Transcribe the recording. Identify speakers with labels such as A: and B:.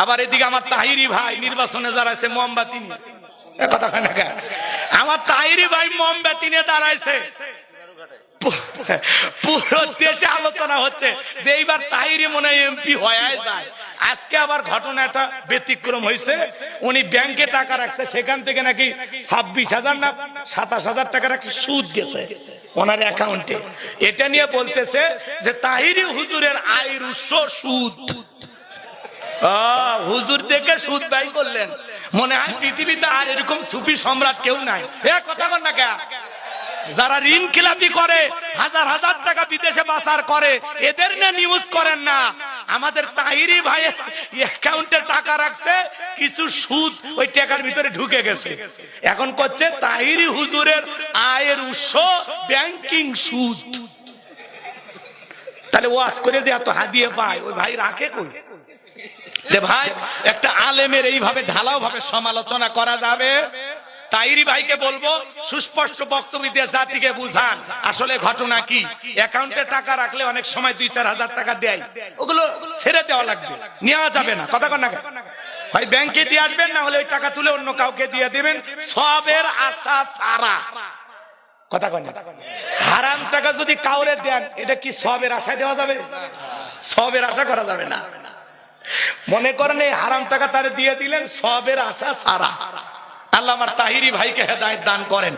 A: আবার এদিকে আমার তাহিরি ভাই নির্বাচনে দাঁড়াইছে মোমবাতি নিয়ে, কথা হয় না কেন? আমার তাহিরি ভাই মোমবাতি নিয়ে দাঁড়াইছে। পুরো দেশে আলোচনা হচ্ছে যে এইবার তাহিরি মনে হয় এমপি হয়ে যায়। আজকে আবার ঘটনাটা ব্যতিক্রম হয়েছে, উনি ব্যাংকে টাকা রাখছে, সেখান থেকে নাকি 26,000 না 27,000 টাকার একটা সুদ গেছে ওনার অ্যাকাউন্টে। এটা নিয়ে বলতেছে যে তাহিরি হুজুরের আয়ের উৎস সুদ। হুজুর দেখে সুদ ব্যয় করলেন, মনে হয় পৃথিবীতে আর এরকম সুফি সম্রাট কেউ নাই। এ কথা বল না কে? যারা ঋণ খেলাপি করে, হাজার হাজার টাকা বিদেশে পাচার করে, এদের না নিউজ করেন না? আমাদের তাহিরি ভাই অ্যাকাউন্টে টাকা রাখছে, কিছু সুদ ওই টাকার ভিতরে ঢুকে গেছে। এখন করছে তাহিরি হুজুরের আয়ের উৎস ব্যাংকিং সুদ। তাহলে ওয়াজ করে যে এত হাদিয়ে পায়, ওই ভাই রাখে কই? যে ভাই একটা আলেমের এইভাবে ঢালাও ভাবে সমালোচনা করা যাবে? তাহিরি ভাইকে বলবো সুস্পষ্ট বক্তব্য দিয়ে জাতিকে বুঝান আসলে ঘটনা কি। অ্যাকাউন্টে টাকা রাখলে অনেক সময় 2-4 হাজার টাকা দেয়, ওগুলো ছেড়ে দেওয়া লাগবে, নেওয়া যাবে না। কথা কন না? ভাই ব্যাংকে দিয়ে আসবেন, না হলে ওই টাকা তুলে অন্য কাউকে দিয়ে দিবেন, সবের আশা সারা। কথা কন না? হারাম টাকা যদি কাউরে দেন, এটা কি সবের আশা দেওয়া যাবে? সবের আশা করা যাবে না। মনে করেন এই হারাম টাকা তারে দিয়ে দিলেন, সবের আশা সারা। আল্লাহ আমার তাহিরি ভাইকে হেদায়েত দান করেন।